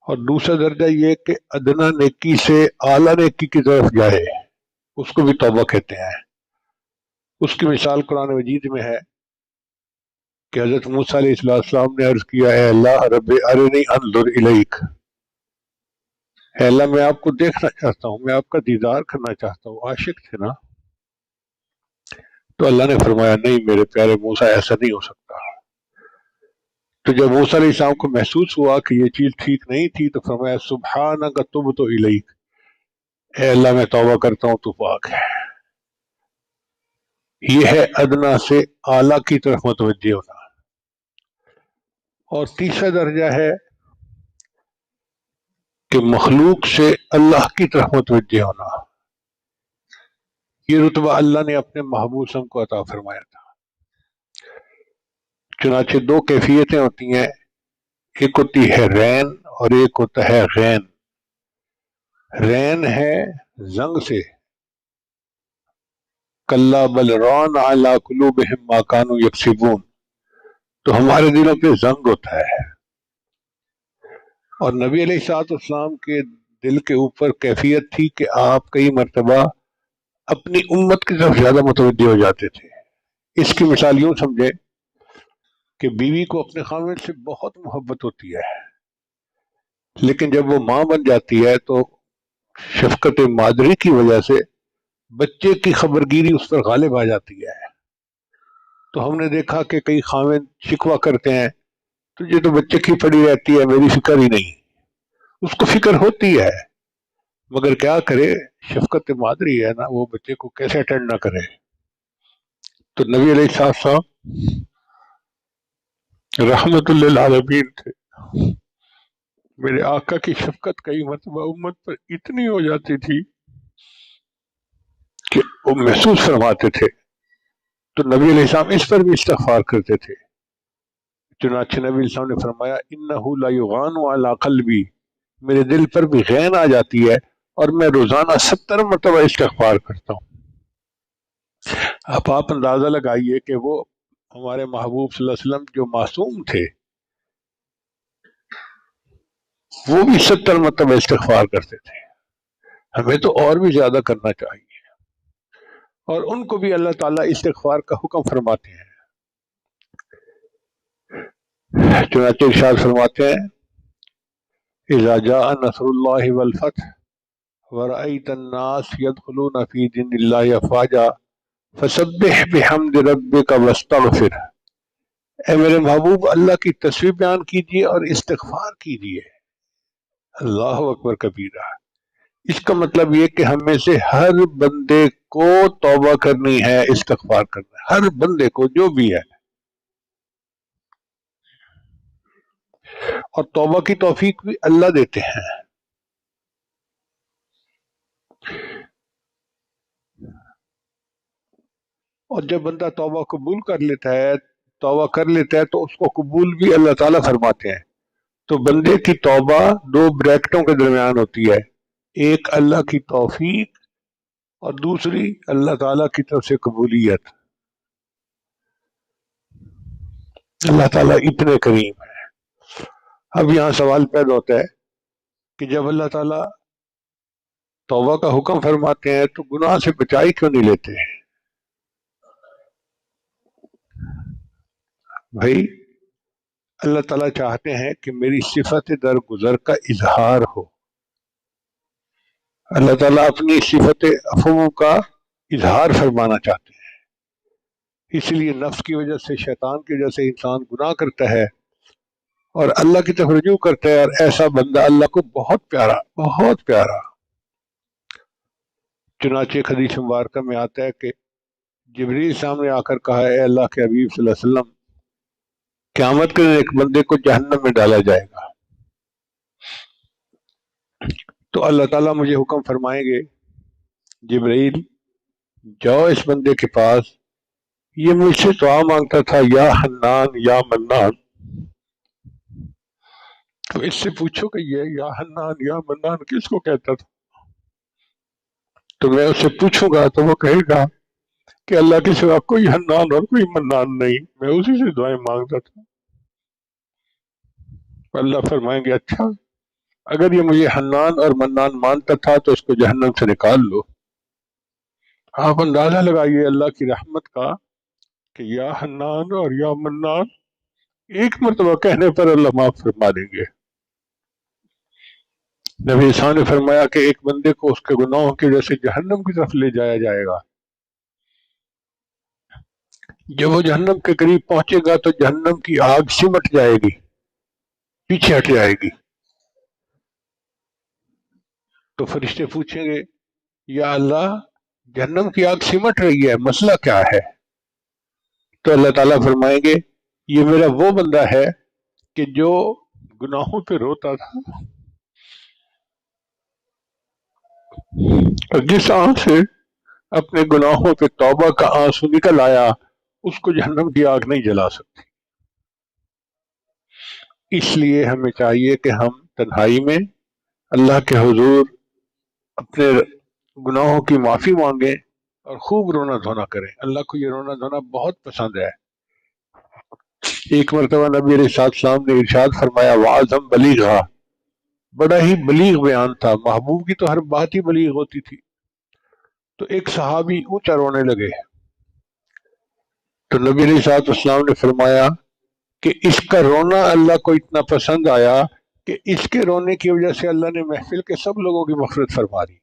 اور دوسرا درجہ یہ کہ ادنا نیکی سے اعلیٰ نیکی کی طرف جائے، اس کو بھی توبہ کہتے ہیں۔ اس کی مثال قرآن مجید میں ہے کہ حضرت موسیٰ علیہ السلام نے عرض کیا، اے اللہ رب ارنی انظر الیک، اے اللہ میں آپ کو دیکھنا چاہتا ہوں، میں آپ کا دیدار کرنا چاہتا ہوں۔ عاشق تھے نا؟ تو اللہ نے فرمایا نہیں میرے پیارے موسیٰ، ایسا نہیں ہو سکتا۔ تو جب موسیٰ علیہ السلام کو محسوس ہوا کہ یہ چیز ٹھیک نہیں تھی تو فرمایا سبحانک تبت الیک، اے اللہ میں توبہ کرتا ہوں، تو پاک ہے۔ یہ ہے ادنا سے اعلیٰ کی طرف متوجہ ہونا۔ اور تیسرا درجہ ہے کہ مخلوق سے اللہ کی طرف متوجہ ہونا۔ یہ رتبہ اللہ نے اپنے محبوب صلی اللہ علیہ وسلم کو عطا فرمایا تھا۔ چنانچہ دو کیفیتیں ہوتی ہیں، ایک ہوتی ہے رین اور ایک ہوتا ہے غین۔ رین ہے زنگ سے، کلا بل ران علی قلوبہم ما کانوا یکسبون، تو ہمارے دلوں پہ زنگ ہوتا ہے۔ اور نبی علیہ الصلوۃ والسلام کے دل کے اوپر کیفیت تھی کہ آپ کئی مرتبہ اپنی امت کی طرف زیادہ متوجہ ہو جاتے تھے۔ اس کی مثال یوں سمجھے کہ بیوی کو اپنے خاوند سے بہت محبت ہوتی ہے، لیکن جب وہ ماں بن جاتی ہے تو شفقت مادری کی وجہ سے بچے کی خبرگیری اس پر غالب آ جاتی ہے۔ تو ہم نے دیکھا کہ کئی خاوند شکوہ کرتے ہیں، تجھے تو بچے کی پڑی رہتی ہے، میری فکر ہی نہیں۔ اس کو فکر ہوتی ہے مگر کیا کرے، شفقت مادری ہے نا، وہ بچے کو کیسے اٹینڈ نہ کرے۔ تو نبی علیہ السلام رحمت للعالمین تھے، میرے آقا کی شفقت کئی مرتبہ امت پر اتنی ہو جاتی تھی کہ وہ محسوس فرماتے تھے، تو نبی علیہ السلام اس پر بھی استغفار کرتے تھے۔ چنانچہ نبی علیہ السلام نے فرمایا انہ لا یغان علی قلبی، میرے دل پر بھی غین آ جاتی ہے اور میں روزانہ 70 مرتبہ استغفار کرتا ہوں۔ اب آپ اندازہ لگائیے کہ وہ ہمارے محبوب صلی اللہ علیہ وسلم جو معصوم تھے وہ بھی 70 مرتبہ استغفار کرتے تھے، ہمیں تو اور بھی زیادہ کرنا چاہیے۔ اور ان کو بھی اللہ تعالیٰ استغفار کا حکم فرماتے ہیں۔ چنانچہ ارشاد فرماتے ہیں اذا جاء نصر اللہ والفتح ورأيت الناس يدخلون في دين الله افواجا فسبح بحمد ربك واستغفر، اے میرے محبوب اللہ کی تسبیح بیان کیجیے اور استغفار کیجیے۔ اللہ اکبر کبیرہ۔ اس کا مطلب یہ کہ ہم میں سے ہر بندے کو توبہ کرنی ہے، استغفار کرنا ہے، ہر بندے کو جو بھی ہے۔ اور توبہ کی توفیق بھی اللہ دیتے ہیں۔ اور جب بندہ توبہ قبول کر لیتا ہے، توبہ کر لیتا ہے تو اس کو قبول بھی اللہ تعالیٰ فرماتے ہیں۔ تو بندے کی توبہ دو بریکٹوں کے درمیان ہوتی ہے، ایک اللہ کی توفیق اور دوسری اللہ تعالیٰ کی طرف سے قبولیت۔ اللہ تعالیٰ اتنے کریم ہے۔ اب یہاں سوال پیدا ہوتا ہے کہ جب اللہ تعالیٰ توبہ کا حکم فرماتے ہیں تو گناہ سے بچائی کیوں نہیں لیتے؟ بھائی اللہ تعالیٰ چاہتے ہیں کہ میری صفت درگزر کا اظہار ہو، اللہ تعالیٰ اپنی صفت عفو کا اظہار فرمانا چاہتے ہیں۔ اس لیے نفس کی وجہ سے، شیطان کی وجہ سے انسان گناہ کرتا ہے اور اللہ کی طرف رجوع کرتا ہے، اور ایسا بندہ اللہ کو بہت پیارا، بہت پیارا۔ چنانچہ ایک حدیث مبارکہ میں آتا ہے کہ جبریل سامنے آ کر کہا، اے اللہ کے حبیب صلی اللہ علیہ وسلم، قیامت کے دن ایک بندے کو جہنم میں ڈالا جائے گا، تو اللہ تعالیٰ مجھے حکم فرمائیں گے جبریل جاؤ اس بندے کے پاس، یہ مجھ سے دعا مانگتا تھا یا حنان یا منان، تو اس سے پوچھو کہ یہ یا حنان یا منان کس کو کہتا تھا؟ تو میں اس سے پوچھوں گا تو وہ کہے گا کہ اللہ کے سوا کوئی حنان اور کوئی منان نہیں، میں اسی سے دعائیں مانگتا تھا۔ اللہ فرمائیں گے اچھا، اگر یہ مجھے حنان اور منان مانتا تھا تو اس کو جہنم سے نکال لو۔ آپ اندازہ لگائیے اللہ کی رحمت کا کہ یا حنان اور یا منان ایک مرتبہ کہنے پر اللہ معاف فرما دیں گے۔ نبی عیسیٰ نے فرمایا کہ ایک بندے کو اس کے گناہوں کی وجہ سے جہنم کی طرف لے جایا جائے گا، جب وہ جہنم کے قریب پہنچے گا تو جہنم کی آگ سمٹ جائے گی، پیچھے ہٹ جائے گی، تو فرشتے پوچھیں گے یا اللہ جہنم کی آگ سمٹ رہی ہے، مسئلہ کیا ہے؟ تو اللہ تعالیٰ فرمائیں گے یہ میرا وہ بندہ ہے کہ جو گناہوں پہ روتا تھا، اور جس آنکھ سے اپنے گناہوں پہ توبہ کا آنسو نکل آیا اس کو جہنم کی آگ نہیں جلا سکتی۔ اس لیے ہمیں چاہیے کہ ہم تنہائی میں اللہ کے حضور اپنے گناہوں کی معافی مانگیں اور خوب رونا دھونا کریں۔ اللہ کو یہ رونا دھونا بہت پسند ہے۔ ایک مرتبہ نبی علیہ السلام نے ارشاد فرمایا وَعَظَمْ بلیغا، بڑا ہی بلیغ بیان تھا، محبوب کی تو ہر بات ہی بلیغ ہوتی تھی۔ تو ایک صحابی اونچا رونے لگے تو نبی علیہ السلام نے فرمایا کہ اس کا رونا اللہ کو اتنا پسند آیا کہ اس کے رونے کی وجہ سے اللہ نے محفل کے سب لوگوں کی مغفرت فرما دی۔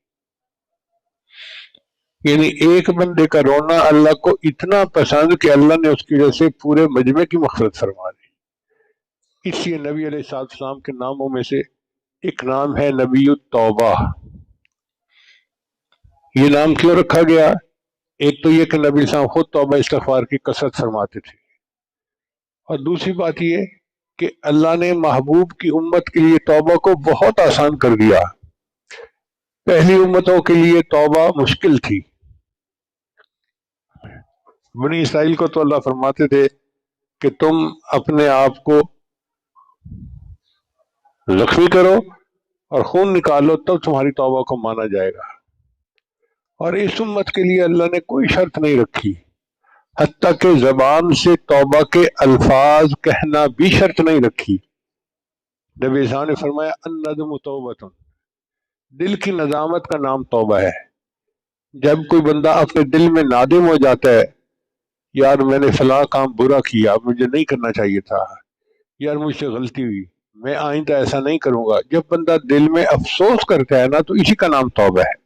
یعنی ایک بندے کا رونا اللہ کو اتنا پسند کہ اللہ نے اس کی وجہ سے پورے مجمع کی مغفرت فرما دی۔ اس لیے نبی علیہ السلام کے ناموں میں سے ایک نام ہے نبی التوبہ۔ یہ نام کیوں رکھا گیا؟ ایک تو یہ کہ نبی صاحب خود توبہ استغفار کی کثرت فرماتے تھے، اور دوسری بات یہ کہ اللہ نے محبوب کی امت کے لیے توبہ کو بہت آسان کر دیا۔ پہلی امتوں کے لیے توبہ مشکل تھی۔ بنی اسرائیل کو تو اللہ فرماتے تھے کہ تم اپنے آپ کو زخمی کرو اور خون نکالو تب تمہاری توبہ کو مانا جائے گا، اور اس امت کے لیے اللہ نے کوئی شرط نہیں رکھی، حتیٰ کہ زبان سے توبہ کے الفاظ کہنا بھی شرط نہیں رکھی۔ نبی صاحب نے فرمایا الندم توبۃ، دل کی ندامت کا نام توبہ ہے۔ جب کوئی بندہ اپنے دل میں نادم ہو جاتا ہے یار میں نے فلاں کام برا کیا، مجھے نہیں کرنا چاہیے تھا، یار مجھ سے غلطی ہوئی، میں آئندہ ایسا نہیں کروں گا، جب بندہ دل میں افسوس کرتا ہے نا تو اسی کا نام توبہ ہے۔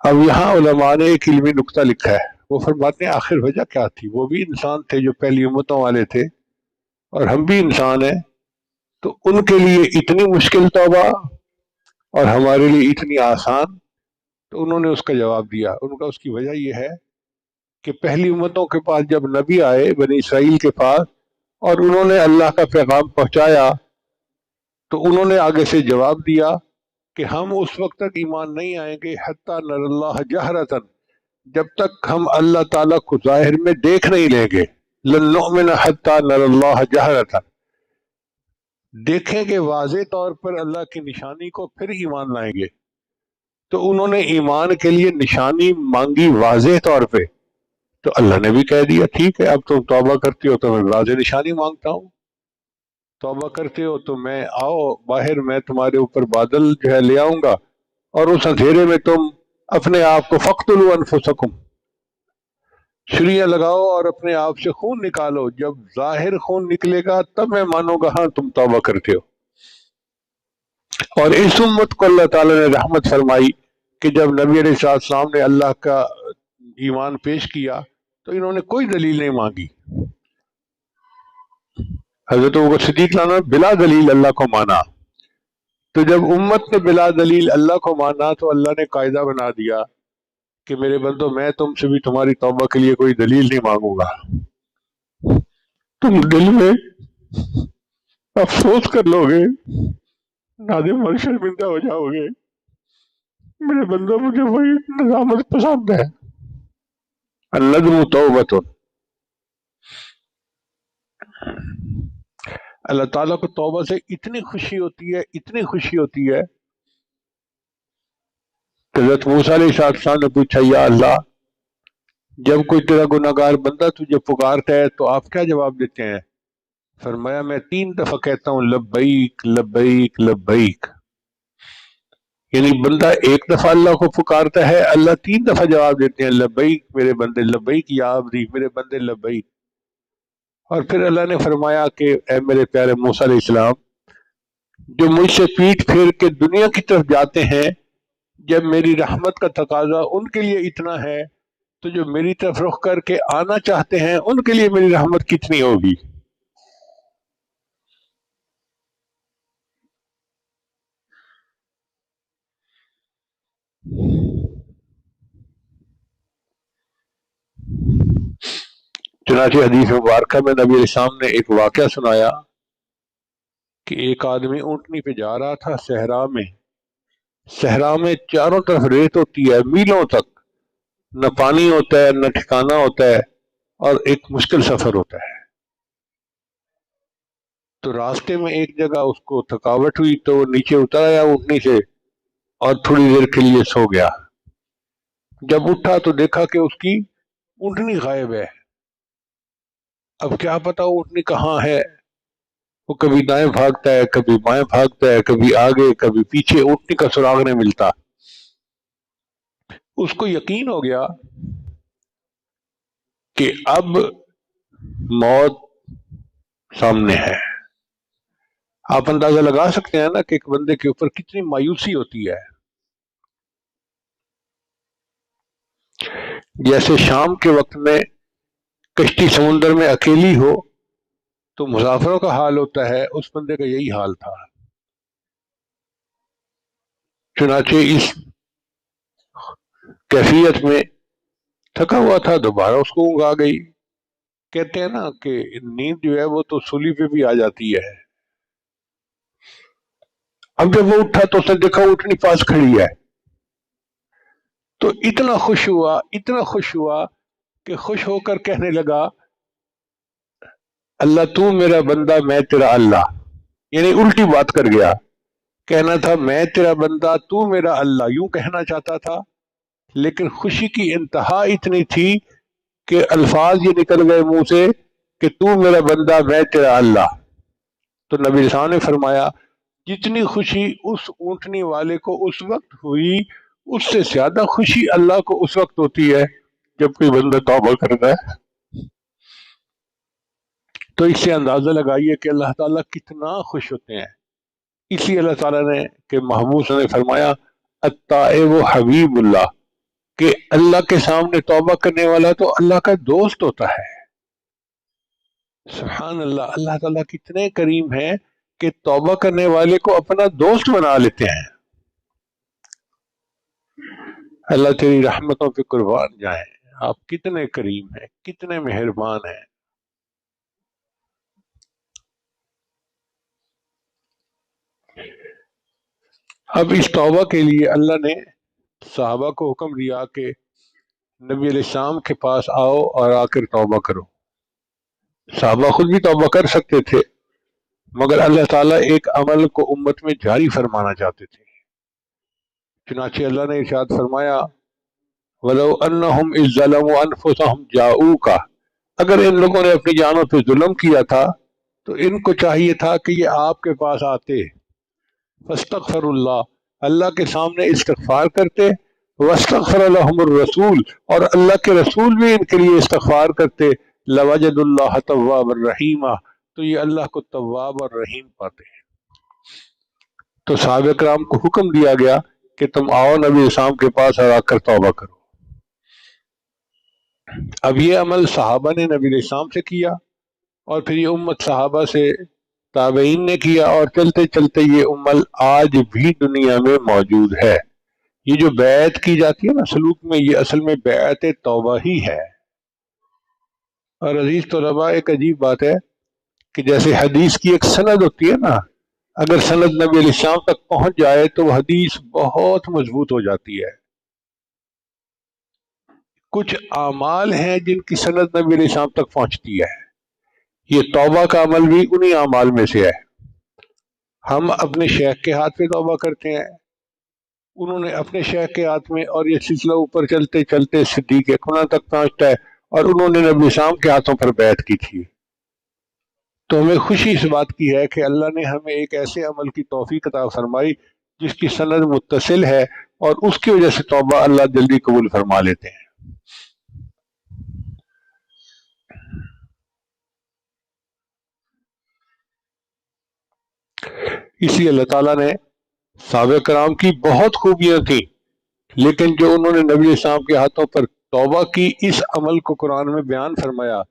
اب یہاں علماء نے ایک علمی نقطہ لکھا ہے، وہ فرماتے ہیں آخر وجہ کیا تھی؟ وہ بھی انسان تھے جو پہلی امتوں والے تھے اور ہم بھی انسان ہیں، تو ان کے لیے اتنی مشکل توبہ اور ہمارے لیے اتنی آسان، تو انہوں نے اس کا جواب دیا۔ ان کا اس کی وجہ یہ ہے کہ پہلی امتوں کے پاس جب نبی آئے بنی اسرائیل کے پاس اور انہوں نے اللہ کا پیغام پہنچایا تو انہوں نے آگے سے جواب دیا کہ ہم اس وقت تک ایمان نہیں آئیں گے حتی نر اللہ جہرتن، جب تک ہم اللہ تعالیٰ کو ظاہر میں دیکھ نہیں لیں گے۔ لن نؤمن حتی نر اللہ جہرتن، دیکھیں گے واضح طور پر اللہ کی نشانی کو پھر ایمان لائیں گے۔ تو انہوں نے ایمان کے لیے نشانی مانگی واضح طور پہ، تو اللہ نے بھی کہہ دیا ٹھیک ہے اب تم توبہ کرتے ہو تو میں واضح نشانی مانگتا ہوں، توبہ کرتے ہو تو میں آؤ باہر، میں تمہارے اوپر بادل جو ہے لے آؤں گا، اور اس اندھیرے میں تم اپنے آپ کو فقتلوا انفسکم، چھریاں لگاؤ اور اپنے آپ سے خون نکالو، جب ظاہر خون نکلے گا تب میں مانوں گا ہاں تم توبہ کرتے ہو۔ اور اس امت کو اللہ تعالیٰ نے رحمت فرمائی کہ جب نبی علیہ السلام نے اللہ کا ایمان پیش کیا تو انہوں نے کوئی دلیل نہیں مانگی۔ حضرت ابوبکر صدیق لانا بلا دلیل اللہ کو مانا، تو جب امت نے بلا دلیل اللہ کو مانا تو اللہ نے قاعدہ بنا دیا کہ میرے بندو میں تم سے بھی تمہاری توبہ کے لیے کوئی دلیل نہیں مانگوں گا، تم دل میں افسوس کر لو گے، نادم اور شرمندہ ہو جاؤ گے، میرے بندو مجھے وہی ندامت پسند ہے۔ الندم توبۃ، اللہ تعالیٰ کو توبہ سے اتنی خوشی ہوتی ہے، اتنی خوشی ہوتی ہے کہ حضرت موسیٰ علیہ السلام نے پوچھا یا اللہ جب کوئی تیرا گناہگار بندہ تجھے پکارتا ہے تو آپ کیا جواب دیتے ہیں؟ فرمایا میں 3 دفعہ کہتا ہوں لبیک لبیک لبیک، یعنی بندہ ایک دفعہ اللہ کو پکارتا ہے، اللہ 3 دفعہ جواب دیتے ہیں لبیک میرے بندے لبیک یا عبدی میرے بندے لبیک۔ اور پھر اللہ نے فرمایا کہ اے میرے پیارے موسیٰ علیہ السلام، جو مجھ سے پیٹھ پھیر کے دنیا کی طرف جاتے ہیں، جب میری رحمت کا تقاضا ان کے لیے اتنا ہے تو جو میری طرف رخ کر کے آنا چاہتے ہیں ان کے لیے میری رحمت کتنی ہوگی۔ چنانچہ حدیث مبارکہ میں نبی علیہ السلام نے ایک واقعہ سنایا کہ ایک آدمی اونٹنی پہ جا رہا تھا صحرا میں چاروں طرف ریت ہوتی ہے میلوں تک، نہ پانی ہوتا ہے نہ ٹھکانہ ہوتا ہے، اور ایک مشکل سفر ہوتا ہے۔ تو راستے میں ایک جگہ اس کو تھکاوٹ ہوئی تو وہ نیچے اتر آیا اونٹنی سے اور تھوڑی دیر کے لیے سو گیا۔ جب اٹھا تو دیکھا کہ اس کی اونٹنی غائب ہے۔ اب کیا پتا اونٹنی کہاں ہے، وہ کبھی دائیں بھاگتا ہے کبھی بائیں بھاگتا ہے، کبھی آگے کبھی پیچھے، اونٹنی کا سراغ نہیں ملتا۔ اس کو یقین ہو گیا کہ اب موت سامنے ہے۔ آپ اندازہ لگا سکتے ہیں نا کہ ایک بندے کے اوپر کتنی مایوسی ہوتی ہے۔ جیسے شام کے وقت میں کشتی سمندر میں اکیلی ہو تو مسافروں کا حال ہوتا ہے، اس بندے کا یہی حال تھا۔ چنانچہ اس کیفیت میں تھکا ہوا تھا، دوبارہ اس کو اونگ آ گئی۔ کہتے ہیں نا کہ نیند جو ہے وہ تو سولی پہ بھی آ جاتی ہے۔ اب جب وہ اٹھا تو اس نے دیکھا اونٹنی پاس کھڑی ہے، تو اتنا خوش ہوا کہ خوش ہو کر کہنے لگا اللہ تو میرا بندہ میں تیرا اللہ، یعنی الٹی بات کر گیا۔ کہنا تھا میں تیرا بندہ تو میرا اللہ، یوں کہنا چاہتا تھا، لیکن خوشی کی انتہا اتنی تھی کہ الفاظ یہ نکل گئے منہ سے کہ تو میرا بندہ میں تیرا اللہ۔ تو نبی رسول نے فرمایا جتنی خوشی اس اونٹنی والے کو اس وقت ہوئی، اس سے زیادہ خوشی اللہ کو اس وقت ہوتی ہے جب کوئی بندہ توبہ کرتا ہے۔ تو اس سے اندازہ لگائیے کہ اللہ تعالیٰ کتنا خوش ہوتے ہیں۔ اس لیے اللہ تعالیٰ نے کہ محبوب نے فرمایا التائب حبیب اللہ، کہ اللہ کے سامنے توبہ کرنے والا تو اللہ کا دوست ہوتا ہے۔ سبحان اللہ، اللہ تعالیٰ کتنے کریم ہیں کہ توبہ کرنے والے کو اپنا دوست بنا لیتے ہیں۔ اللہ تیری رحمتوں پہ قربان جائیں، آپ کتنے کریم ہیں، کتنے مہربان ہیں۔ اب اس توبہ کے لیے اللہ نے صحابہ کو حکم دیا کہ نبی علیہ السلام کے پاس آؤ اور آ کر توبہ کرو۔ صحابہ خود بھی توبہ کر سکتے تھے، مگر اللہ تعالیٰ ایک عمل کو امت میں جاری فرمانا چاہتے تھے۔ چنانچہ اللہ نے ارشاد فرمایا وَلَوْ أَنَّهُمْ إِذْ ظَلَمُوا أَنفُسَهُمْ جَاءُوكَ، اگر ان لوگوں نے اپنی جانوں پہ ظلم کیا تھا تو ان کو چاہیے تھا کہ یہ آپ کے پاس آتے، فاستغفر اللہ کے سامنے استغفار کرتے، واستغفر لهم الرسول، اور اللہ کے رسول بھی ان کے لیے استغفار کرتے، لوجد اللہ تواب الرحیم، تو یہ اللہ کو تواب اور رحیم پاتے ہیں۔ تو صحابہ کرام کو حکم دیا گیا کہ تم آؤ نبی اسلام کے پاس اور آ کر توبہ کرو۔ اب یہ عمل صحابہ نے نبی علیہ السلام سے کیا، اور پھر یہ امت صحابہ سے تابعین نے کیا، اور چلتے چلتے یہ عمل آج بھی دنیا میں موجود ہے۔ یہ جو بیعت کی جاتی ہے نا سلوک میں، یہ اصل میں بیعت توبہ ہی ہے۔ اور عزیز طلباء، ایک عجیب بات ہے کہ جیسے حدیث کی ایک سند ہوتی ہے نا، اگر سند نبی علیہ السلام تک پہنچ جائے تو وہ حدیث بہت مضبوط ہو جاتی ہے۔ کچھ اعمال ہیں جن کی سند نبی علیہ السلام تک پہنچتی ہے، یہ توبہ کا عمل بھی انہی اعمال میں سے ہے۔ ہم اپنے شیخ کے ہاتھ پہ توبہ کرتے ہیں، انہوں نے اپنے شیخ کے ہاتھ میں، اور یہ سلسلہ اوپر چلتے چلتے صدیق اکبر تک پہنچتا ہے، اور انہوں نے نبی اسلام کے ہاتھوں پر بیعت کی تھی۔ تو ہمیں خوشی اس بات کی ہے کہ اللہ نے ہمیں ایک ایسے عمل کی توفیق عطا فرمائی جس کی سند متصل ہے، اور اس کی وجہ سے توبہ اللہ جلدی قبول فرما لیتے ہیں۔ اس لیے اللہ تعالیٰ نے صحابہ کرام کی بہت خوبیاں تھیں، لیکن جو انہوں نے نبی السلام کے ہاتھوں پر توبہ کی، اس عمل کو قرآن میں بیان فرمایا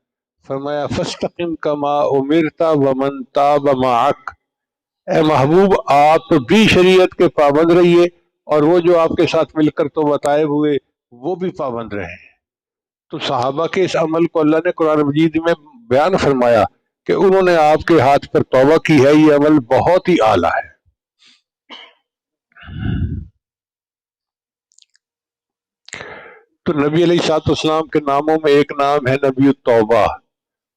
فَاسْتَقِمْ كَمَا أُمِرْتَ وَمَنْ تَابَ مَعَكَ، اے محبوب آپ بھی شریعت کے پابند رہیے، اور وہ جو آپ کے ساتھ مل کر توبہ طائب ہوئے وہ بھی پابند رہیں۔ تو صحابہ کے اس عمل کو اللہ نے قرآن مجید میں بیان فرمایا کہ انہوں نے آپ کے ہاتھ پر توبہ کی ہے، یہ عمل بہت ہی اعلیٰ ہے۔ تو نبی علیہ الصلوۃ والسلام کے ناموں میں ایک نام ہے نبی التوبہ،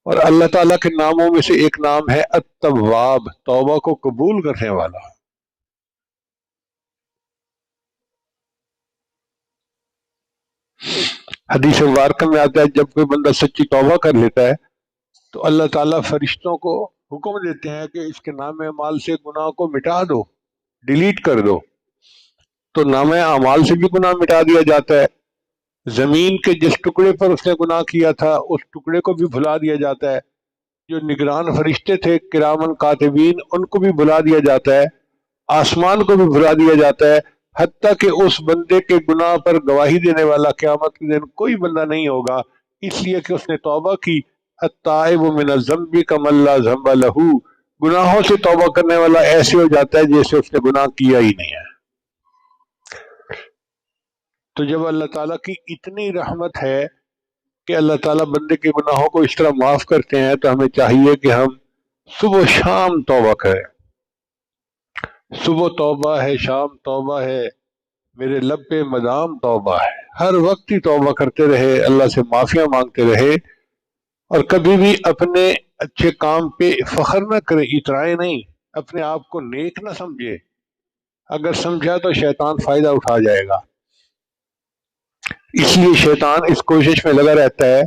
اور اللہ تعالیٰ کے ناموں میں سے ایک نام ہے التواب، توبہ کو قبول کرنے والا۔ حدیث مبارکہ میں آتا ہے جب کوئی بندہ سچی توبہ کر لیتا ہے تو اللہ تعالیٰ فرشتوں کو حکم دیتے ہیں کہ اس کے نام اعمال سے گناہ کو مٹا دو، ڈیلیٹ کر دو۔ تو نام اعمال سے بھی گناہ مٹا دیا جاتا ہے، زمین کے جس ٹکڑے پر اس نے گناہ کیا تھا اس ٹکڑے کو بھی بھلا دیا جاتا ہے، جو نگران فرشتے تھے کرامن کاتبین ان کو بھی بھلا دیا جاتا ہے، آسمان کو بھی بھلا دیا جاتا ہے، حتیٰ کہ اس بندے کے گناہ پر گواہی دینے والا قیامت کے دن کوئی بندہ نہیں ہوگا، اس لیے کہ اس نے توبہ کی۔ التائب من الذنب کمن لا ذنب لہ، گناہوں سے توبہ کرنے والا ایسے ہو جاتا ہے جیسے اس نے گناہ کیا ہی نہیں ہے۔ تو جب اللہ تعالیٰ کی اتنی رحمت ہے کہ اللہ تعالیٰ بندے کے گناہوں کو اس طرح معاف کرتے ہیں، تو ہمیں چاہیے کہ ہم صبح و شام توبہ کریں۔ صبح توبہ ہے، شام توبہ ہے، میرے لب پہ مدام توبہ ہے، ہر وقت ہی توبہ کرتے رہے، اللہ سے معافیاں مانگتے رہے، اور کبھی بھی اپنے اچھے کام پہ فخر نہ کرے، اترائے نہیں، اپنے آپ کو نیک نہ سمجھے، اگر سمجھا تو شیطان فائدہ اٹھا جائے گا۔ اس لیے شیطان اس کوشش میں لگا رہتا ہے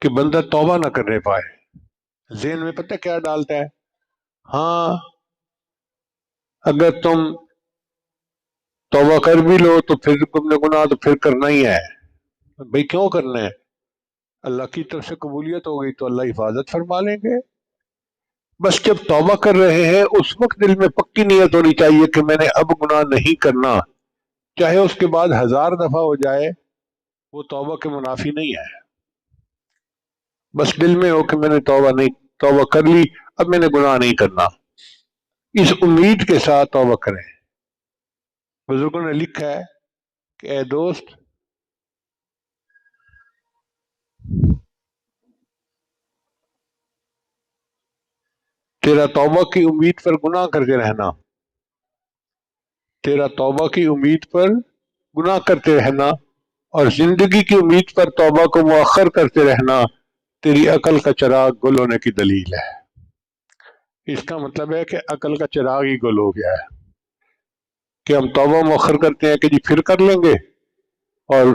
کہ بندہ توبہ نہ کرنے پائے۔ ذہن میں پتہ کیا ڈالتا ہے؟ ہاں اگر تم توبہ کر بھی لو تو پھر تم نے گناہ تو پھر کرنا ہی ہے۔ بھئی کیوں کرنا ہے؟ اللہ کی طرف سے قبولیت ہو گئی تو اللہ حفاظت فرما لیں گے۔ بس جب توبہ کر رہے ہیں اس وقت دل میں پکی نیت ہونی چاہیے کہ میں نے اب گناہ نہیں کرنا، چاہے اس کے بعد 1000 دفعہ ہو جائے، وہ توبہ کے منافی نہیں ہے۔ بس دل میں ہو کہ میں نے توبہ کر لی، اب میں نے گناہ نہیں کرنا، اس امید کے ساتھ توبہ کریں۔ بزرگوں نے لکھا ہے کہ اے دوست، تیرا توبہ کی امید پر گناہ کرتے رہنا، تیرا توبہ کی امید پر گناہ کرتے رہنا اور زندگی کی امید پر توبہ کو مؤخر کرتے رہنا تیری عقل کا چراغ گل ہونے کی دلیل ہے۔ اس کا مطلب ہے کہ عقل کا چراغ ہی گل ہو گیا ہے کہ ہم توبہ مؤخر کرتے ہیں کہ جی پھر کر لیں گے، اور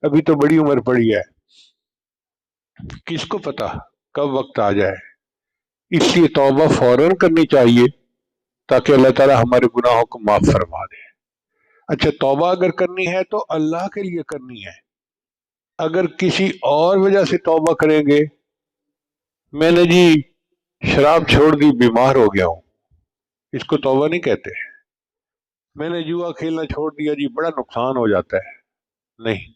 ابھی تو بڑی عمر پڑی ہے، کس کو پتا کب وقت آ جائے۔ اس لیے توبہ فوراً کرنی چاہیے تاکہ اللہ تعالیٰ ہمارے گناہوں کو معاف فرما دے۔ اچھا، توبہ اگر کرنی ہے تو اللہ کے لیے کرنی ہے۔ اگر کسی اور وجہ سے توبہ کریں گے، میں نے جی شراب چھوڑ دی، بیمار ہو گیا ہوں، اس کو توبہ نہیں کہتے۔ میں نے جوا کھیلنا چھوڑ دیا جی، بڑا نقصان ہو جاتا ہے، نہیں۔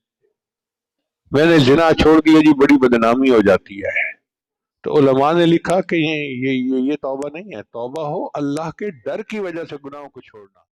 میں نے زنا چھوڑ دیا جی، بڑی بدنامی ہو جاتی ہے۔ تو علماء نے لکھا کہ یہ توبہ نہیں ہے، توبہ ہو اللہ کے ڈر کی وجہ سے گناہوں کو چھوڑنا۔